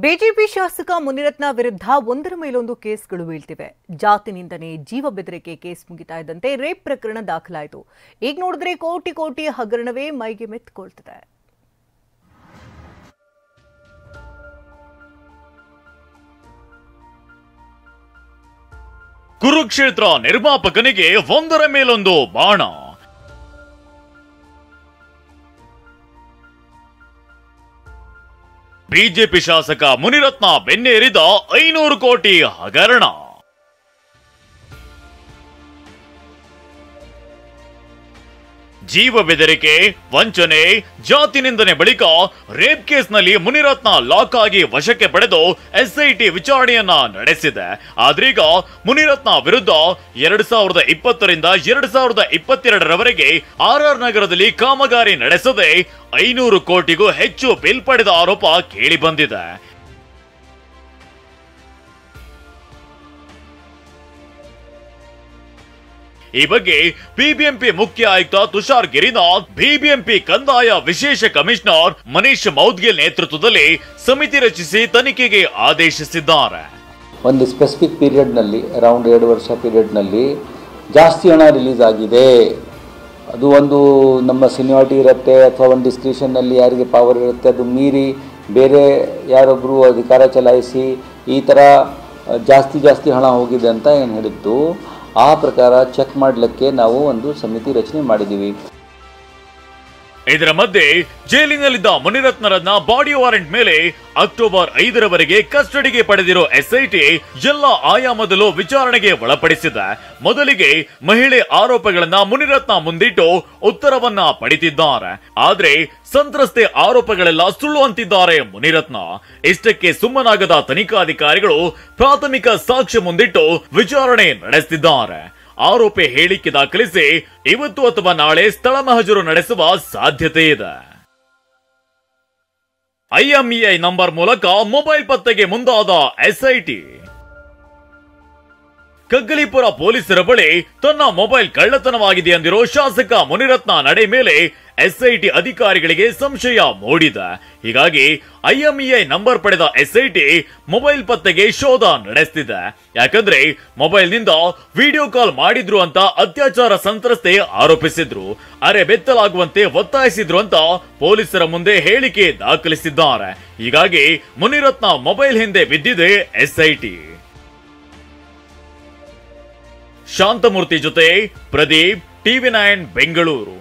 BJP ಶಾಸಕ ಮುನಿರತ್ನ ವಿರುದ್ಧ ಒಂದರ ಮೇಲೊಂದು ಕೇಸ್ಗಳು ಬೀಳ್ತಿವೆ. ಜಾತಿ ನಿಂದನೆ, ಜೀವ ಬೆದರಿಕೆ ಕೇಸ್ ಮುಗಿತಾ ಇದ್ದಂತೆ ರೇಪ್ ಪ್ರಕರಣ ದಾಖಲಾಯಿತು. ಈಗ ನೋಡಿದ್ರೆ ಕೋಟಿ ಕೋಟಿ ಹಗರಣವೇ ಮೈಗೆ ಮೆತ್ತಿಕೊಳ್ತಿದೆ. ಕುರುಕ್ಷೇತ್ರ ನಿರ್ಮಾಪಕನಿಗೆ ಒಂದರ ಮೇಲೊಂದು ಬಾಣ. ಬಿಜೆಪಿ ಶಾಸಕ ಮುನಿರತ್ನ ಬೆನ್ನೇರಿದ 500 ಕೋಟಿ ಹಗರಣ. ಜೀವ ಬೆದರಿಕೆ, ವಂಚನೆ, ಜಾತಿ ನಿಂದನೆ ಬಳಿಕ ರೇಪ್ ಕೇಸ್ನಲ್ಲಿ ಮುನಿರತ್ನ ಲಾಕ್ ಆಗಿ ವಶಕ್ಕೆ ಪಡೆದು ಎಸ್ಐಟಿ ವಿಚಾರಣೆಯನ್ನ ನಡೆಸಿದೆ. ಆದ್ರೀಗ ಮುನಿರತ್ನ ವಿರುದ್ಧ 2020ರಿಂದ 2022ರವರೆಗೆ ಆರ್ಆರ್ ನಗರದಲ್ಲಿ ಕಾಮಗಾರಿ ನಡೆಸದೆ 500 ಕೋಟಿಗೂ ಹೆಚ್ಚು ಬಿಲ್ ಪಡೆದ ಆರೋಪ ಕೇಳಿ ಬಂದಿದೆ. ಈ ಬಗ್ಗೆ ಬಿಬಿಎಂಪಿ ಮುಖ್ಯ ಆಯುಕ್ತ ತುಷಾರ್ ಗಿರಿನಾಥ್, ಬಿಬಿಎಂಪಿ ಕಂದಾಯ ವಿಶೇಷ ಕಮಿಷನರ್ ಮನೀಶ್ ಮೌದ್ಗಿಲ್ ನೇತೃತ್ವದಲ್ಲಿ ಸಮಿತಿ ರಚಿಸಿ ತನಿಖೆಗೆ ಆದೇಶಿಸಿದ್ದಾರೆ. ಒಂದು ಸ್ಪೆಸಿಫಿಕ್ ಪೀರಿಯಡ್ ನಲ್ಲಿ ಅರೌಂಡ್ 2 ವರ್ಷ ಪೀರಿಯಡ್ ನಲ್ಲಿ ಜಾಸ್ತಿ ಹಣ ರಿಲೀಸ್ ಆಗಿದೆ. ಅದು ಒಂದು ನಮ್ಮ ಸೀನಿಯಾರಿಟಿ ಇರುತ್ತೆ ಅಥವಾ ಒಂದು ಡಿಸ್ಕ್ರಿಷನ್ ನಲ್ಲಿ ಯಾರಿಗೆ ಪವರ್ ಇರುತ್ತೆ ಅದು ಮೀರಿ ಬೇರೆ ಯಾರೊಬ್ಬರು ಅಧಿಕಾರ ಚಲಾಯಿಸಿ ಈ ಥರ ಜಾಸ್ತಿ ಹಣ ಹೋಗಿದೆ ಅಂತ ಏನು ಹೇಳಿತ್ತು, ಆ ಪ್ರಕಾರ ಚೆಕ್ ಮಾಡಲಿಕ್ಕೆ ನಾವು ಒಂದು ಸಮಿತಿ ರಚನೆ ಮಾಡಿದ್ದೀವಿ. ಇದರ ಮಧ್ಯೆ ಜೈಲಿನಲ್ಲಿದ್ದ ಮುನಿರತ್ನರನ್ನ ಬಾಡಿ ವಾರೆಂಟ್ ಮೇಲೆ ಅಕ್ಟೋಬರ್ 5ರವರೆಗೆ ಕಸ್ಟಡಿಗೆ ಪಡೆದಿರೋ ಎಸ್ಐಟಿ ಎಲ್ಲ ಆಯಾಮದಲ್ಲೂ ವಿಚಾರಣೆಗೆ ಒಳಪಡಿಸಿದೆ. ಮೊದಲಿಗೆ ಮಹಿಳೆ ಆರೋಪಗಳನ್ನ ಮುನಿರತ್ನ ಮುಂದಿಟ್ಟು ಉತ್ತರವನ್ನ ಪಡೆದಿದ್ದಾರೆ. ಆದ್ರೆ ಸಂತ್ರಸ್ತೆ ಆರೋಪಗಳೆಲ್ಲ ಸುಳ್ಳು ಅಂತಿದ್ದಾರೆ ಮುನಿರತ್ನ. ಇಷ್ಟಕ್ಕೆ ಸುಮ್ಮನಾಗದ ತನಿಖಾಧಿಕಾರಿಗಳು ಪ್ರಾಥಮಿಕ ಸಾಕ್ಷ್ಯ ಮುಂದಿಟ್ಟು ವಿಚಾರಣೆ ನಡೆಸುತ್ತಿದ್ದಾರೆ. ಆರೋಪಿ ಹೇಳಿಕೆ ದಾಖಲಿಸಿ ಇವತ್ತು ಅಥವಾ ನಾಳೆ ಸ್ಥಳ ಮಹಜರು ನಡೆಸುವ ಸಾಧ್ಯತೆ ಇದೆ. ಐಎಂಇಐ ನಂಬರ್ ಮೂಲಕ ಮೊಬೈಲ್ ಪತ್ತೆಗೆ ಮುಂದಾದ ಎಸ್ಐಟಿ. ಕಗ್ಗಲೀಪುರ ಪೊಲೀಸರ ಬಳಿ ತನ್ನ ಮೊಬೈಲ್ ಕಳ್ಳತನವಾಗಿದೆ ಎಂದಿರೋ ಶಾಸಕ ಮುನಿರತ್ನ ನಡೆ ಮೇಲೆ ಎಸ್ಐಟಿ ಅಧಿಕಾರಿಗಳಿಗೆ ಸಂಶಯ ಮೂಡಿದೆ. ಹೀಗಾಗಿ ಐಎಂಇಐ ನಂಬರ್ ಪಡೆದ ಎಸ್ಐಟಿ ಮೊಬೈಲ್ ಪತ್ತೆಗೆ ಶೋಧ ನಡೆಸುತ್ತಿದೆ. ಯಾಕಂದ್ರೆ ಮೊಬೈಲ್ನಿಂದ ವಿಡಿಯೋ ಕಾಲ್ ಮಾಡಿದ್ರು ಅಂತ ಅತ್ಯಾಚಾರ ಸಂತ್ರಸ್ತೆ ಆರೋಪಿಸಿದ್ರು. ಅರೆ ಬೆತ್ತಲಾಗುವಂತೆ ಒತ್ತಾಯಿಸಿದ್ರು ಅಂತ ಪೊಲೀಸರ ಮುಂದೆ ಹೇಳಿಕೆ ದಾಖಲಿಸಿದ್ದಾರೆ. ಹೀಗಾಗಿ ಮುನಿರತ್ನ ಮೊಬೈಲ್ ಹಿಂದೆ ಬಿದ್ದಿದೆ ಎಸ್ಐಟಿ. ಶಾಂತಮೂರ್ತಿ ಜೊತೆ ಪ್ರದೀಪ್, ಟಿವಿ9 ಬೆಂಗಳೂರು.